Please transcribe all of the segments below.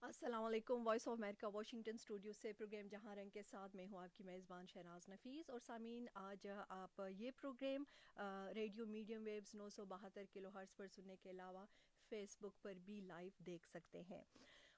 السلام علیکم. Voice of America Washington studio سے پروگرام جہاں رنگ کے ساتھ میں ہوں آپ کی میزبان شہناز نفیس. اور سامعین, آج آپ یہ پروگرام ریڈیو میڈیم ویوز 972 کلو ہرٹز پر سننے کے علاوہ فیس بک پر بھی لائیو دیکھ سکتے ہیں.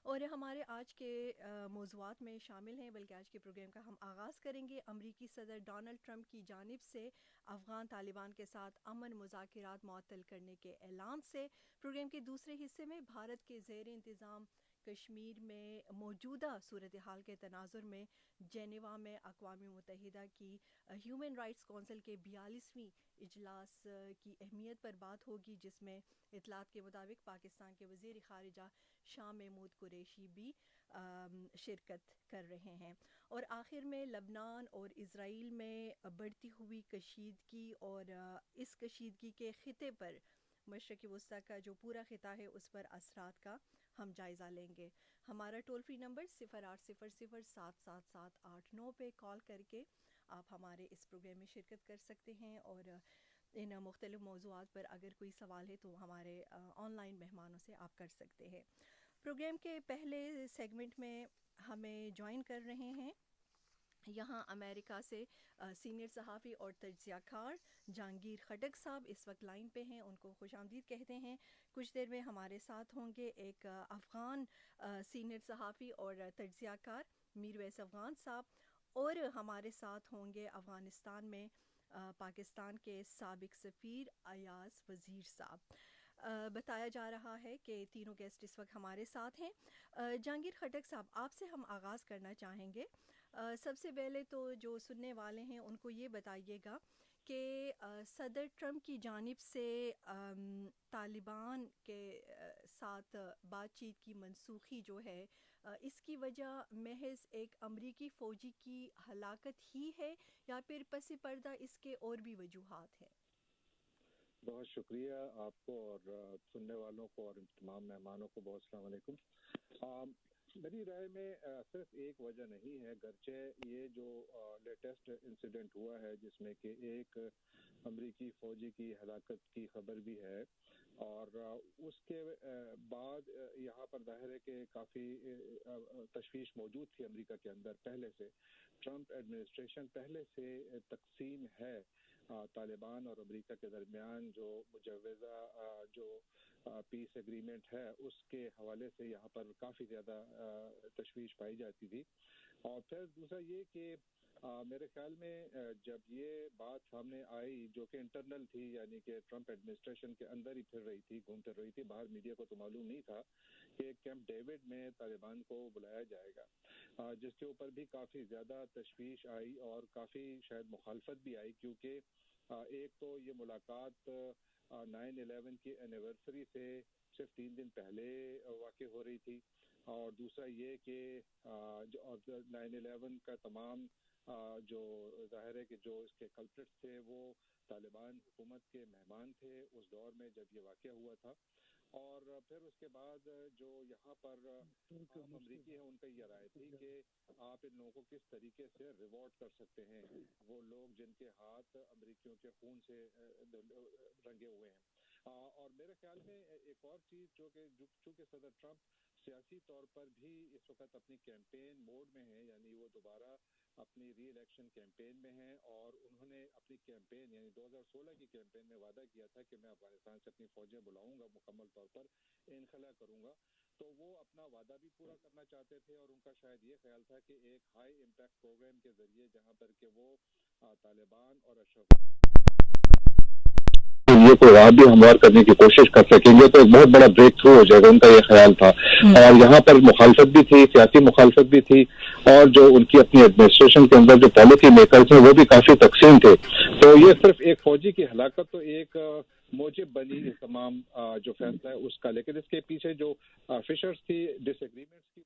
اور ہمارے آج کے موضوعات میں شامل ہیں, بلکہ آج کے پروگرام کا ہم آغاز کریں گے امریکی صدر ڈونلڈ ٹرمپ کی جانب سے افغان طالبان کے ساتھ امن مذاکرات معطل کرنے کے اعلان سے. پروگرام کے دوسرے حصے میں بھارت کے زیر انتظام کشمیر میں موجودہ صورتحال کے تناظر میں جنیوا میں اقوام متحدہ کی ہیومن رائٹس کونسل کے 42ویں اجلاس کی اہمیت پر بات ہوگی, جس میں اطلاعات کے مطابق پاکستان کے وزیر خارجہ شاہ محمود قریشی بھی شرکت کر رہے ہیں. اور آخر میں لبنان اور اسرائیل میں بڑھتی ہوئی کشیدگی اور اس کشیدگی کے خطے پر مشرقی وسطی کا جو پورا خطہ ہے اس پر اثرات کا ہم جائزہ لیں گے. ہمارا ٹول فری نمبر 0800777889 پہ کال کر کے آپ ہمارے اس پروگرام میں شرکت کر سکتے ہیں, اور ان مختلف موضوعات پر اگر کوئی سوال ہے تو ہمارے آن لائن مہمانوں سے آپ کر سکتے ہیں. پروگرام کے پہلے سیگمنٹ میں ہمیں جوائن کر رہے ہیں یہاں امریکہ سے سینئر صحافی اور تجزیہ کار جہانگیر خٹک صاحب اس وقت لائن پہ ہیں, ان کو خوش آمدید کہتے ہیں. کچھ دیر میں ہمارے ساتھ ہوں گے ایک افغان سینئر صحافی اور تجزیہ کار میرویس افغان صاحب, اور ہمارے ساتھ ہوں گے افغانستان میں پاکستان کے سابق سفیر ایاز وزیر صاحب. بتایا جا رہا ہے کہ تینوں گیسٹ اس وقت ہمارے ساتھ ہیں. جہانگیر خٹک صاحب, آپ سے ہم آغاز کرنا چاہیں گے. سب سے پہلے تو جو سننے والے ہیں ان کو یہ بتائیے گا کہ صدر ٹرمپ کی جانب سے طالبان کے ساتھ بات چیت کی منسوخی جو ہے, اس کی وجہ محض ایک امریکی فوجی کی ہلاکت ہی ہے یا پھر پس پردہ اس کے اور بھی وجوہات ہیں؟ بہت شکریہ آپ کو اور سننے والوں کو اور تمام مہمانوں کو بہت السلام علیکم. میری رائے میں صرف ایک وجہ نہیں ہے, گرچہ یہ جو لیٹسٹ انسیڈنٹ ہوا ہے جس میں کہ ایک امریکی فوجی کی ہلاکت کی خبر بھی ہے, اور اس کے بعد یہاں پر ظاہر ہے کہ کافی تشویش موجود تھی امریکہ کے اندر پہلے سے. ٹرمپ ایڈمنسٹریشن پہلے سے تقسیم ہے طالبان اور امریکہ کے درمیان, جو مجوزہ جو پیس ایگریمنٹ ہے اس کے حوالے سے یہاں پر کافی زیادہ تشویش پائی جاتی تھی. اور پھر دوسرا یہ کہ میرے خیال میں جب یہ بات سامنے آئی جو کہ انٹرنل تھی, یعنی کہ ٹرمپ ایڈمنسٹریشن کے اندر ہی پھر رہی تھی, گھوم پھر رہی تھی, باہر میڈیا کو تو معلوم نہیں تھا کہ کیمپ ڈیوڈ میں طالبان کو بلایا جائے گا, جس کے اوپر بھی کافی زیادہ تشویش آئی اور کافی شاید مخالفت بھی آئی, کیونکہ ایک تو یہ ملاقات 9/11 کی اینیورسری سے صرف 3 دن پہلے واقع ہو رہی تھی, اور دوسرا یہ کہ 9/11 کا تمام جو ظاہر ہے کہ جو اس کے کلپرٹس تھے وہ طالبان حکومت کے مہمان تھے اس دور میں جب یہ واقعہ ہوا تھا. اور پھر اس کے بعد جو یہاں پر عام امریکی ہیں ان کا یہ رائے تھی کہ آپ ان لوگوں کو کس طریقے سے ریوارڈ کر سکتے ہیں, وہ لوگ جن کے ہاتھ امریکیوں کے خون سے رنگے ہوئے ہیں. اور میرے خیال میں ایک اور چیز جو کہ چونکہ صدر ٹرمپ سیاسی طور پر بھی اس وقت اپنی کیمپین موڈ میں ہیں, یعنی وہ دوبارہ اپنی ری الیکشن کیمپین میں ہیں, اور انہوں نے اپنی کیمپین یعنی 2016 کی کیمپین میں وعدہ کیا تھا کہ میں افغانستان سے اپنی فوجیں بلاؤں گا, مکمل طور پر انخلا کروں گا, تو وہ اپنا وعدہ بھی پورا کرنا چاہتے تھے. اور ان کا شاید یہ خیال تھا کہ ایک ہائی امپیکٹ پروگرام کے ذریعے جہاں پر کہ وہ طالبان اور اشرف یہ پروگرام بھی ہموار کرنے کی کوشش کر سکیں گے, تو ایک بہت بڑا بریک تھرو ہو جائے گا, ان کا یہ خیال تھا. اور یہاں پر مخالفت بھی تھی, سیاسی مخالفت بھی تھی, اور جو ان کی اپنی ایڈمنسٹریشن کے اندر جو پالیسی میکرز ہیں وہ بھی کافی تقسیم تھے. تو یہ صرف ایک فوجی کی ہلاکت تو ایک موجب بنی اس تمام جو فیصلہ ہے اس کا, لیکن اس کے پیچھے جو فشرز تھی ڈس ایگریمنٹس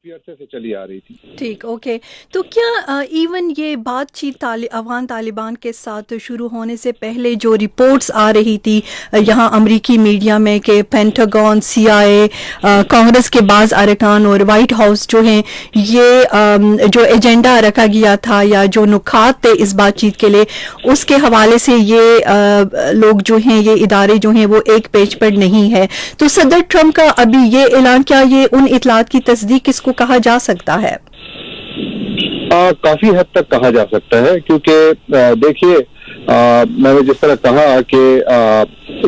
کی काफ़ी अरसे से चली आ रही थी। ठीक, ओके। तो क्या इवन ये बातचीत अफगान तालिबान के साथ शुरू होने से पहले जो रिपोर्ट्स आ रही थी यहाँ अमरीकी मीडिया में कि पेंटागन, CIA, कांग्रेस के बाज़ अरकान और वाइट हाउस जो हैं, ये जो एजेंडा रखा गया था या जो नुकात थे इस बातचीत के लिए, उसके हवाले से ये लोग जो हैं, ये इदारे जो हैं, वो एक पेज पर नहीं है। तो सदर ट्रंप का अभी ये ऐलान, क्या ये उन इतलात की तस्दीक इसको कहा जा सकता है? काफी हद तक कहा जा सकता है, क्योंकि देखिए मैंने जिस तरह कहा कि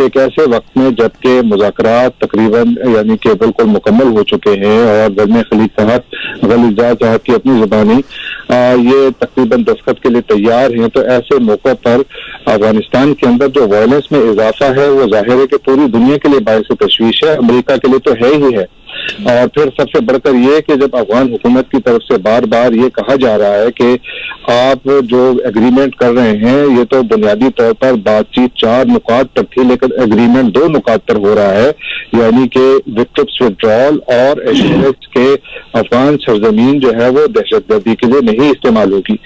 एक ऐसे वक्त में जबकि मुज़ाकरात तकरीबन यानी कि बिल्कुल मुकम्मल हो चुके हैं और ज़ल्मे खलीफा साहब की अपनी ज़ुबानी ये तकरीबन दस्तखत के लिए तैयार हैं, तो ऐसे मौक़ों पर अफगानिस्तान के अंदर जो वायलेंस में इजाफा है वो ज़ाहिर है कि पूरी दुनिया के लिए बाइस तशवीश है, अमेरिका के लिए तो है ही है। और फिर सबसे बढ़कर ये कि जब अफगान हुकूमत की तरफ से बार बार ये कहा जा रहा है कि आप जो एग्रीमेंट कर रहे हैं ये तो बुनियादी तौर पर बातचीत 4 नुकात पर थी, लेकिन एग्रीमेंट 2 नुकात पर हो रहा है, यानी कि विक्टिम्स विड्रॉल और एश्योरेंस के अफगान सरजमीन जो है वो दहशतगर्दी के लिए नहीं इस्तेमाल होगी।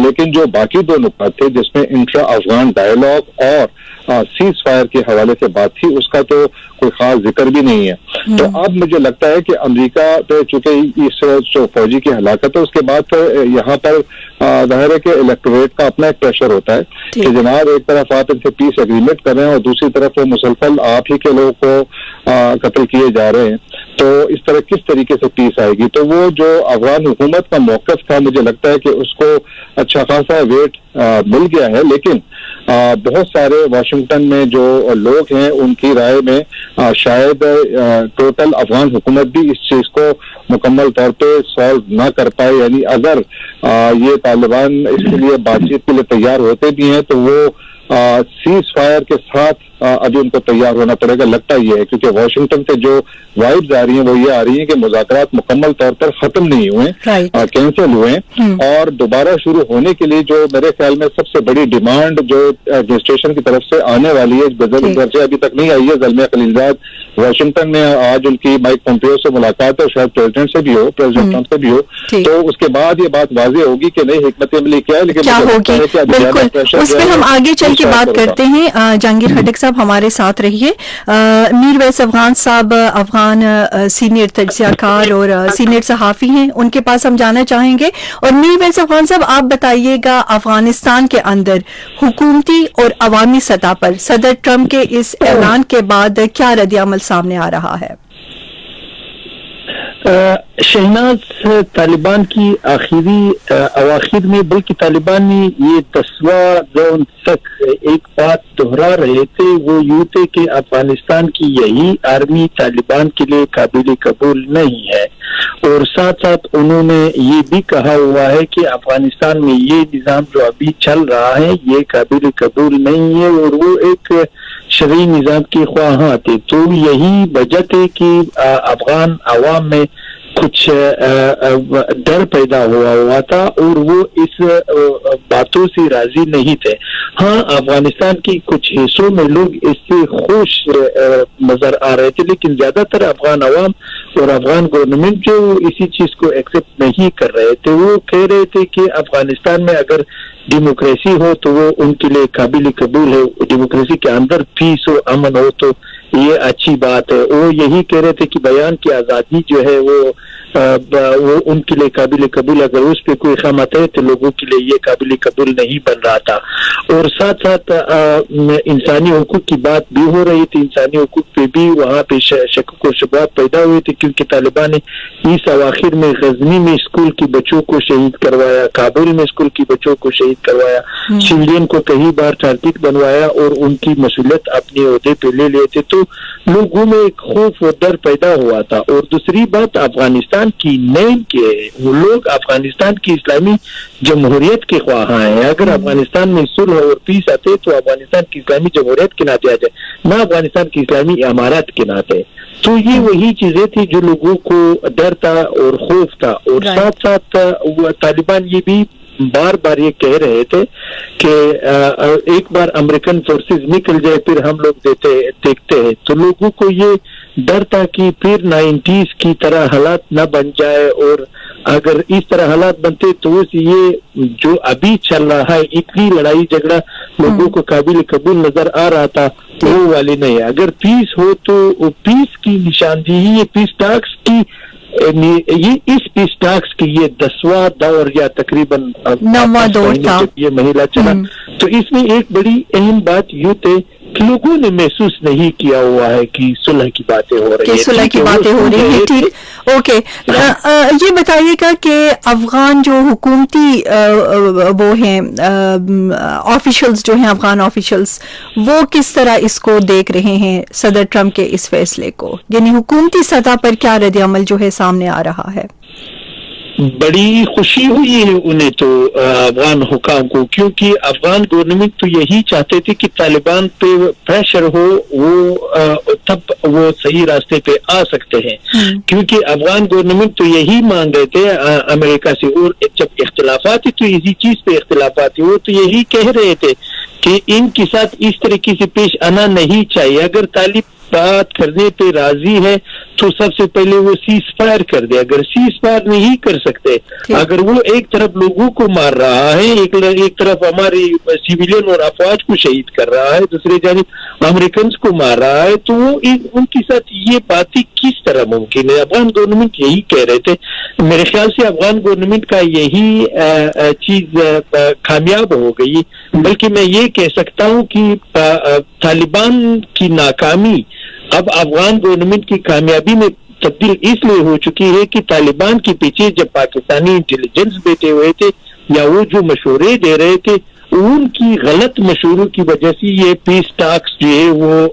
लेकिन जो बाकी 2 नुकात थे जिसमें इंट्रा अफगान डायलॉग और सीज फायर के हवाले से बात थी, उसका तो कोई खास जिक्र भी नहीं है। तो अब मुझे लगता है कि अमेरिका पे चूंकि इस जो फौजी की हलाकत है उसके बाद फिर यहाँ पर जाहिर है कि इलेक्टोरेट का अपना एक प्रेशर होता है कि जनाब एक तरफ आप इनसे पीस एग्रीमेंट कर रहे हैं और दूसरी तरफ वो मुसलसल आप ही के लोगों को कत्ल किए जा रहे हैं, तो इस तरह किस तरीके से पीस आएगी। तो वो जो अफगान हुकूमत का मौक़िफ़ था मुझे लगता है कि उसको अच्छा खासा वेट मिल गया है, लेकिन बहुत सारे वाशिंगटन में जो लोग हैं उनकी राय में शायद टोटल अफगान हुकूमत भी इस चीज को मुकम्मल तौर पे सॉल्व ना कर पाए, यानी अगर ये तालिबान इसके लिए बातचीत के लिए तैयार होते भी हैं तो वो सीज फायर के साथ अभी उनको तैयार होना पड़ेगा, लगता ये है, क्योंकि वाशिंगटन से जो वाइब्स आ रही हैं वो ये आ रही हैं कि मुज़ाकरात मुकम्मल तौर पर खत्म नहीं हुए, कैंसिल हुए और दोबारा शुरू होने के लिए जो मेरे ख्याल में सबसे बड़ी डिमांड जो एडमिनिस्ट्रेशन की तरफ से आने वाली है, गरजे अभी तक नहीं आई है। ज़ल्मे खलीलज़ाद वाशिंगटन में आज उनकी माइक पोम्पियो से मुलाकात है, शायद प्रेसिडेंट से भी हो, प्रेसिडेंट ट्रंप से भी हो, तो उसके बाद ये बात वाज़ेह होगी कि नहीं हिकमत अमली क्या है, लेकिन क्या होगी, बिल्कुल उस पर हम आगे चल के बात करते हैं। जहांगीर खटक साहब हमारे साथ रहिए। मीर वैस अफगान साहब अफगान सीनियर तज्ज़ियाकार और सीनियर सहाफ़ी हैं, उनके पास हम जाना चाहेंगे। और मीर वैस अफगान साहब आप बताइएगा, अफगानिस्तान के अंदर हुकूमती और अवामी सतह पर सदर ट्रंप के इस ऐलान के बाद क्या रद्द-ए-अमल सामने आ रहा है? शहनाज, तालिबान की अवाखिर में बल्कि तालिबान ने ये 10वां राउंड तक एक बात दोहरा रहे थे, वो यूं थे कि अफगानिस्तान की यही आर्मी तालिबान के लिए काबिल कबूल नहीं है, और साथ साथ उन्होंने ये भी कहा हुआ है कि अफगानिस्तान में ये निज़ाम जो अभी चल रहा है ये काबिल कबूल नहीं है और वो एक शरई निज़ाम के ख्वाहां थे। तो यही वजह थी कि अफगान अवाम में कुछ डर पैदा हुआ था और वो इस बातों से राजी नहीं थे। हाँ, अफगानिस्तान की कुछ हिस्सों में लोग इससे खुश नजर आ रहे थे, लेकिन ज्यादातर अफगान अवाम और अफगान गवर्नमेंट जो इसी चीज को एक्सेप्ट नहीं कर रहे थे। वो कह रहे थे कि अफगानिस्तान में अगर डेमोक्रेसी हो तो वो उनके लिए काबिल कबूल है, डेमोक्रेसी के अंदर पीस हो, अमन हो तो ये अच्छी बात है। वो यही कह रहे थे कि बयान की आज़ादी जो है वो उनके लिए काबिल कबूल, अगर उस पर कोई खमत है तो लोगों के लिए ये काबिल कबूल नहीं बन रहा था। और साथ साथ इंसानी हुकूक की बात भी हो रही थी, इंसानी हुकूक पे भी वहाँ पे शक व शुबहात पैदा हुए थे, क्योंकि तालिबान ने इस अवाखिर में गजनी में स्कूल के बच्चों को शहीद करवाया, काबुल में स्कूल के बच्चों को शहीद करवाया, चिल्ड्रेन को कई बार टारगेट बनवाया और उनकी मसूलियत अपने ओहदे पे ले लिए थे। तो लोगों में एक खौफ और डर पैदा हुआ था। और दूसरी बात, अफगानिस्तान की नेम के वो लोग अफगानिस्तान की इस्लामी जमहूरियत के ख्वाहां हैं। अगर अफगानिस्तान में सुलह और पीस आते तो अफगानिस्तान की इस्लामी जमहूरियत के नाते आ जाए, ना अफगानिस्तान की इस्लामी इमारत के नाते। तो ये वही चीजें थी जो लोगों को डर था और खौफ था। और साथ साथ तालिबान ये भी बार बार ये कह रहे थे कि एक बार अमेरिकन फोर्सेस निकल जाए फिर हम लोग देखते हैं, तो लोगों को ये ڈر تھا کہ پھر 90s کی طرح حالات نہ بن جائے, اور اگر اس طرح حالات بنتے تو یہ جو ابھی چل رہا ہے اتنی لڑائی جھگڑا لوگوں کو قابل قبول نظر آ رہا تھا وہ والی نہیں ہے. اگر پیس ہو تو پیس کی نشاندہی یہ پیس ٹاکس کی اس پیس ٹاکس کی یہ 10واں دور یا تقریباً 9واں دور تھا یہ مہیلا چلا. تو اس میں ایک بڑی اہم بات یہ تھے کہ لوگوں نے محسوس نہیں کیا ہوا ہے کہ صلح کی باتیں ہو رہی ہیں, صلح کی باتیں ہو رہی ہیں. ٹھیک, اوکے. یہ بتائیے گا کہ افغان جو حکومتی وہ ہیں آفیشلز جو ہیں, افغان آفیشلز, وہ کس طرح اس کو دیکھ رہے ہیں صدر ٹرمپ کے اس فیصلے کو, یعنی حکومتی سطح پر کیا رد عمل جو ہے سامنے آ رہا ہے؟ بڑی خوشی ہوئی ہے انہیں تو افغان حکام کو, کیونکہ افغان گورنمنٹ تو یہی چاہتے تھے کہ طالبان پہ پریشر ہو, وہ تب وہ صحیح راستے پہ آ سکتے ہیں. کیونکہ افغان گورنمنٹ تو یہی مانگ رہے تھے امریکہ سے, اور جب اختلافات تو اسی چیز پہ اختلافات وہ تو یہی کہہ رہے تھے کہ ان کے ساتھ اس طریقے سے پیش آنا نہیں چاہیے. اگر طالب بات کرنے پہ راضی ہے تو سب سے پہلے وہ سیز فائر کر دے. اگر سیز فائر نہیں کر سکتے, اگر وہ ایک طرف لوگوں کو مار رہا ہے, ایک طرف ہماری سیویلین اور افواج کو شہید کر رہا ہے, دوسری جانب امریکنز کو مار رہا ہے, تو وہ ان کے ساتھ یہ باتیں کس طرح ممکن ہے؟ افغان گورنمنٹ یہی کہہ رہے تھے. میرے خیال سے افغان گورنمنٹ کا یہی چیز کامیاب ہو گئی, بلکہ میں یہ کہہ سکتا ہوں کہ طالبان کی ناکامی اب افغان گورنمنٹ کی کامیابی میں تبدیل اس لیے ہو چکی ہے کہ طالبان کے پیچھے جب پاکستانی انٹیلیجنس بیٹھے ہوئے تھے یا وہ جو مشورے دے رہے تھے, ان کی غلط مشوروں کی وجہ سے یہ پیس ٹاکس جو ہے وہ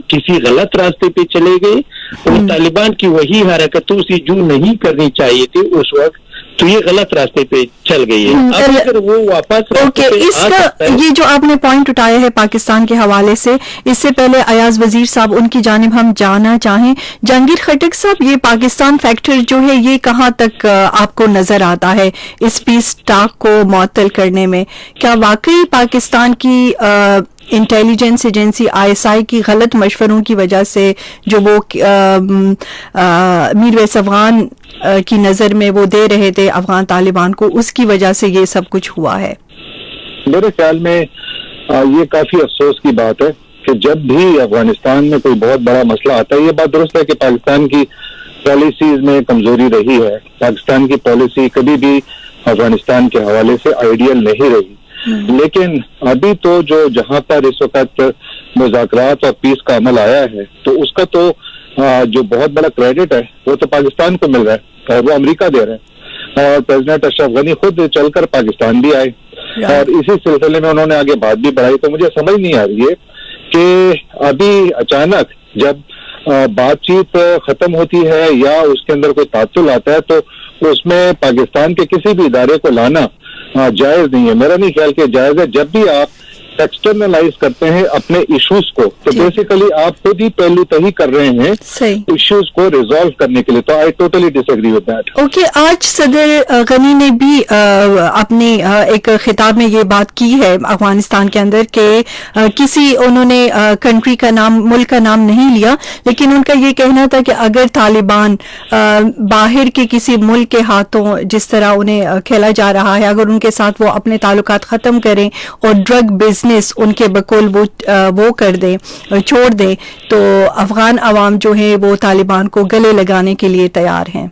کسی غلط راستے پہ چلے گئے, اور طالبان کی وہی حرکتوں سے جو نہیں کرنی چاہیے تھی اس وقت, تو یہ غلط راستے پہ چل گئی ہے. اب اگر وہ واپس اس کا یہ جو آپ نے پوائنٹ اٹھایا ہے پاکستان کے حوالے سے, اس سے پہلے ایاز وزیر صاحب ان کی جانب ہم جاننا چاہیں. جہانگیر خٹک صاحب, یہ پاکستان فیکٹر جو ہے یہ کہاں تک آپ کو نظر آتا ہے اس پیس ٹاک کو معطل کرنے میں؟ کیا واقعی پاکستان کی انٹیلیجنس ایجنسی ISI کی غلط مشوروں کی وجہ سے جو وہ میرویس افغان کی نظر میں وہ دے رہے تھے افغان طالبان کو, اس کی وجہ سے یہ سب کچھ ہوا ہے؟ میرے خیال میں یہ کافی افسوس کی بات ہے کہ جب بھی افغانستان میں کوئی بہت بڑا مسئلہ آتا ہے, یہ بات درست ہے کہ پاکستان کی پالیسیز میں کمزوری رہی ہے. پاکستان کی پالیسی کبھی بھی افغانستان کے حوالے سے آئیڈیل نہیں رہی, لیکن ابھی تو جہاں پر اس وقت مذاکرات اور پیس کا عمل آیا ہے, تو اس کا تو جو بہت بڑا کریڈٹ ہے وہ تو پاکستان کو مل رہا ہے, اور وہ امریکہ دے رہے ہیں. اور پریزیڈنٹ اشرف غنی خود چل کر پاکستان بھی آئے, اور اسی سلسلے میں انہوں نے آگے بات بھی بڑھائی. تو مجھے سمجھ نہیں آ رہی ہے کہ ابھی اچانک جب بات چیت ختم ہوتی ہے یا اس کے اندر کوئی تعطل آتا ہے, تو اس میں پاکستان کے کسی بھی ادارے کو لانا جائز نہیں ہے. میرا نہیں خیال کہ جائز ہے. جب بھی آپ ایکسٹرنلائز کرتے ہیں اپنے ایشوز کو, تو بیسیکلی آپ خود ہی پہلو تہی کر رہے ہیں ایشوز کو ریزالو کرنے کے لیے. تو I totally disagree with that. Okay, آج صدر غنی نے بھی اپنے ایک خطاب میں یہ بات کی ہے افغانستان کے اندر کہ کسی انہوں نے کنٹری کا نام, ملک کا نام نہیں لیا, لیکن ان کا یہ کہنا تھا کہ اگر طالبان باہر کے کسی ملک کے ہاتھوں جس طرح انہیں کھیلا جا رہا ہے, اگر ان کے ساتھ وہ اپنے تعلقات ختم کریں اور ڈرگ بزنس ان کے بقول وہ کر دیں, چھوڑ دیں, تو افغان عوام جو ہے وہ طالبان کو گلے لگانے کے لیے تیار ہیں.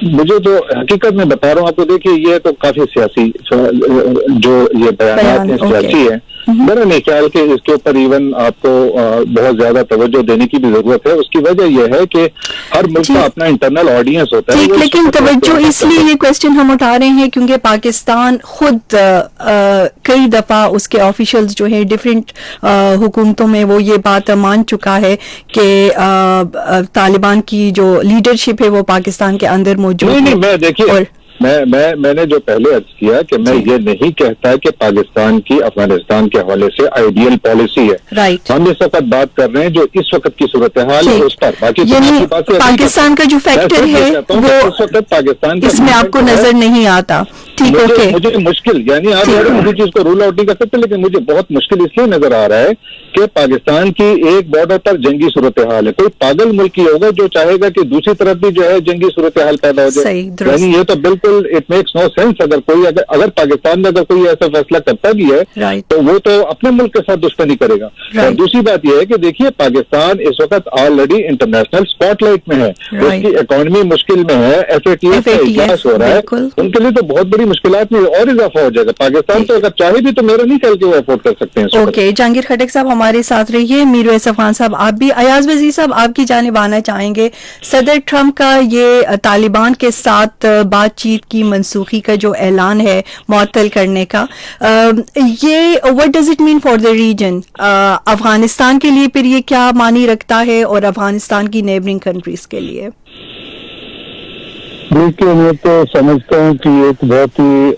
مجھے تو حقیقت میں بتا رہا ہوں آپ کو, دیکھیے یہ تو کافی سیاسی جو یہ بیانات ہیں سیاسی ہیں. میرا نہیں خیال کہ اس کے اوپر ایون آپ کو بہت زیادہ توجہ دینے کی بھی ضرورت ہے. اس کی وجہ یہ ہے کہ ہر ملک کا اپنا انٹرنل آڈینس ہوتا ہے. لیکن توجہ اس لیے یہ کوشچن ہم اٹھا رہے ہیں کیونکہ پاکستان خود کئی دفعہ اس کے آفیشلز جو ہیں ڈفرینٹ حکومتوں میں وہ یہ بات مان چکا ہے کہ طالبان کی جو لیڈرشپ ہے وہ پاکستان کے اندر موجود ہے. میں دیکھیے میں نے جو پہلے عرض کیا کہ میں یہ نہیں کہتا کہ پاکستان کی افغانستان کے حوالے سے آئیڈیل پالیسی ہے. ہم اس وقت بات کر رہے ہیں جو اس وقت کی صورتحال ہے اس پر. باقی پاکستان کا جو فیکٹر ہے وہ اس وقت پاکستان اس میں آپ کو نظر نہیں آتا. मुझे मुश्किल, यानी आप किसी चीज को रूल आउट नहीं कर सकते, लेकिन मुझे बहुत मुश्किल इसलिए नजर आ रहा है कि पाकिस्तान की एक बॉर्डर पर जंगी सूरत हाल है। कोई पागल मुल्क ही होगा जो चाहेगा कि दूसरी तरफ भी जो है जंगी सूरत हाल पैदा हो जाए। यानी ये तो बिल्कुल इट मेक्स नो सेंस। अगर कोई अगर पाकिस्तान में अगर कोई ऐसा फैसला करता भी है तो वो तो अपने मुल्क के साथ दुश्मनी करेगा। और दूसरी बात यह है कि देखिए पाकिस्तान इस वक्त ऑलरेडी इंटरनेशनल स्पॉटलाइट में है, उसकी इकोनॉमी मुश्किल में है, FATF का इजलास हो रहा है, उनके लिए तो बहुत बड़ी मुश्किलात में और इजाफा हो जाएगा। पाकिस्तान तो अगर चाहे भी तो मेरा नहीं ख्याल कि वो अफोर्ड कर सकते हैं। ओके, जहांगीर खटक साहब हमारे साथ रहिए। मीरवैस अफगान साहब आप भी, अयाज वजीर साहब आपकी जानिब आना चाहेंगे। सदर ट्रंप का ये तालिबान के साथ बातचीत की मनसूखी का जो ऐलान है मुअत्तल करने का, ये what does it mean for the reason? Afghanistan के लिए फिर ये क्या मानी रखता है और अफगानिस्तान की नेबरिंग कंट्रीज के लिए? देखिए, मैं तो समझता हूँ कि एक बहुत ही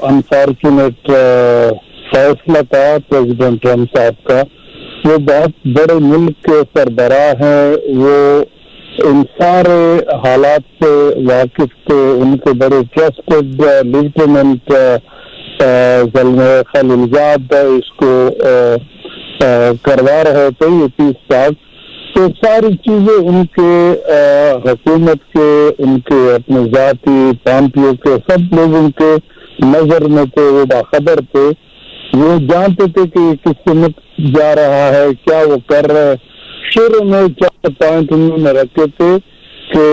अनफॉर्चुनेट फैसला था प्रेसिडेंट ट्रम्प साहब का। वो बहुत बड़े मुल्क के सरबराह हैं, वो इन सारे हालात से वाकिफ थे, उनके बड़े ट्रस्टेड लेफ्टिनेंट ज़ल्मे खलीलजाद इसको करवा रहे थे ये 30 साल। तो सारी चीजें उनके हुकूमत के, उनके अपने जाति पार्टियों के, सब लोगों के नजर में थे, वो बाखबर थे, वो जानते थे कि किस समत जा रहा है, क्या वो कर रहे हैं। शुरू में 4 पॉइंट उन्होंने रखे थे कि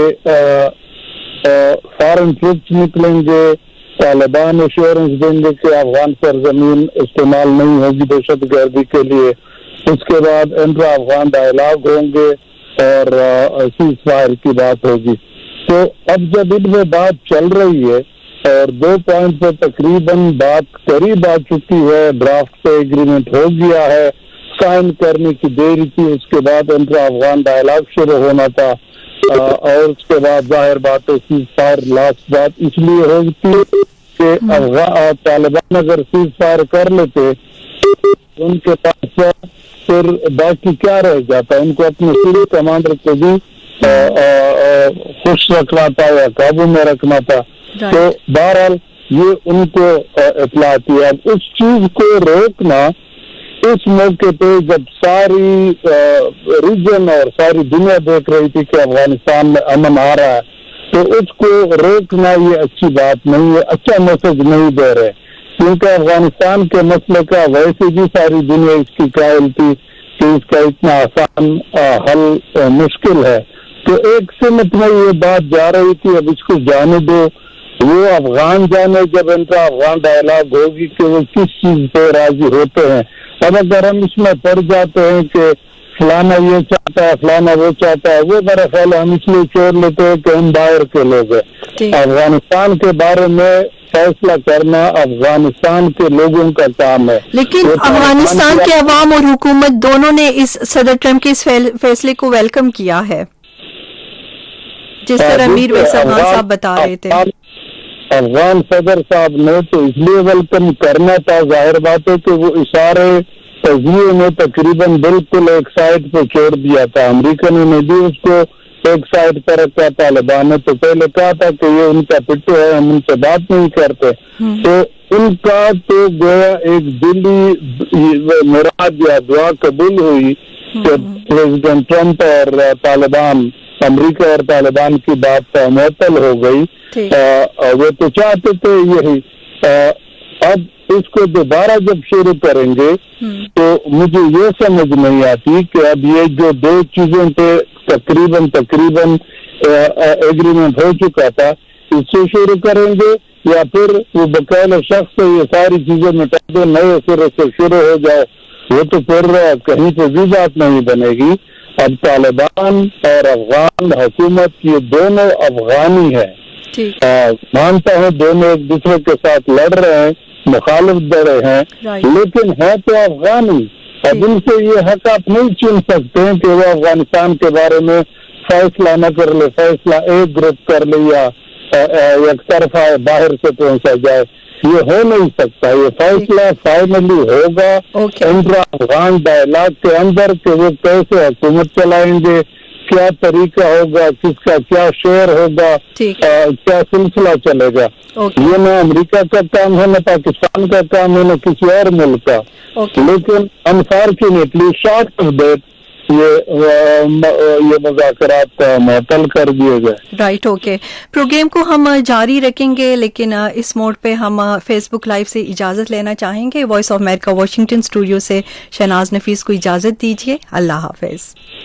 फॉरेन ट्रूप्स निकलेंगे, तालिबान एश्योरेंस देंगे कि अफगान सरजमीन इस्तेमाल नहीं होगी दहशतगर्दी के लिए, उसके बाद इंट्रा अफगान डायलॉग होंगे और सीज फायर की बात होगी। तो अब जब इनमें बात चल रही है और 2 पॉइंट पे तकरीबन बात करीब आ चुकी है, ड्राफ्ट पे एग्रीमेंट हो गया है, साइन करने की देरी थी, उसके बाद इंट्रा अफगान डायलॉग शुरू होना था और उसके बाद जाहिर बात है सीज फायर लास्ट बात इसलिए होती कि तालिबान अगर सीज फायर कर लेते उनके पास फिर बाकी क्या रह जाता, उनको अपने सीनियर कमांडर को भी खुश रखना था या काबू में रखना था। तो बहरहाल ये उनको इत्तला थी। अब उस चीज को रोकना इस मौके पे जब सारी रीजन और सारी दुनिया देख रही थी कि अफगानिस्तान में अमन आ रहा है, तो उसको रोकना ये अच्छी बात नहीं है, अच्छा मैसेज नहीं दे रहे, क्योंकि अफगानिस्तान के मसले का वैसे भी सारी दुनिया इसकी कायल थी कि इसका इतना आसान हल मुश्किल है। तो एक सिमत में ये बात जा रही थी, अब इसको जाने दो, वो अफगान जाने जब इनका अफगान डायलॉग होगी कि वो किस चीज पे राजी होते हैं। अब अगर हम इसमें पड़ जाते हैं कि फलाना ये चाहता है, फलाना वो चाहता है, वो मेरा ख्याल हम इसलिए छोड़ लेते हैं कि हम बाहर के लोग हैं। अफगानिस्तान के बारे में फैसला करना अफगानिस्तान के लोगों का काम है। लेकिन अफगानिस्तान के अवाम और हुकूमत दोनों ने इस सदर ट्रम्प के इस फैसले को वेलकम किया है, जिस तरह मीरवैस अफगान साहब बता रहे थे। अफगान सदर साहब ने तो इसलिए वेलकम करना था, जाहिर बात है कि वो इशारे तजिए में तकरीबन बिल्कुल एक साइड पे छोड़ दिया था। अमेरिकनों ने भी उसको एक साइड पर रखा। तालिबान ने तो पहले कहा था कि ये उनका पिट्टू है, हम उनसे बात नहीं करते। तो उनका तो गोया एक दिली मुराद या दुआ कबूल हुई कि प्रेसिडेंट ट्रम्प और तालिबान, अमेरिका और तालिबान की बात मुअत्तल हो गई। वो तो चाहते थे यही। अब इसको दोबारा जब शुरू करेंगे तो मुझे ये समझ नहीं आती कि अब ये जो 2 चीजों पे तकरीबन एग्रीमेंट हो चुका था, इससे शुरू करेंगे या फिर वो बकायदा शख्स से ये सारी चीजें मिटा दो, नए सिरे से शुरू हो जाए। वो तो फिर कहीं पे भी बात नहीं बनेगी। अब तालिबान और अफगान हुकूमत ये दोनों अफगानी है, मानता हूँ दोनों एक दूसरे के साथ लड़ रहे हैं, मुखालिफ दड़े हैं, लेकिन है तो अफगानी। अब उनसे ये हक आप नहीं छीन सकते हैं कि वो अफगानिस्तान के बारे में फैसला न कर ले, फैसला एक ग्रुप कर ले या एक तरफा बाहर से पहुंचा जाए। ये हो नहीं सकता। ये फैसला फाइनली होगा इंट्रा अफगान डायलॉग के अंदर कि वो कैसे हुकूमत चलाएंगे, کیا طریقہ ہوگا, کس کا کیا شیئر ہوگا, کیا سلسلہ چلے گا. یہ نہ امریکہ کا کام ہے, نہ پاکستان کا کام ہے, نہ کسی اور ملک کا. لیکن انفارچونیٹلی شارٹ آف دیٹ یہ مذاکرات معطل کر دیے گئے. Right, okay. پروگرام کو ہم جاری رکھیں گے, لیکن اس موڈ پہ ہم فیس بک لائیو سے اجازت لینا چاہیں گے. Voice of America Washington studio سے شہناز نفیس کو اجازت دیجیے. اللہ حافظ.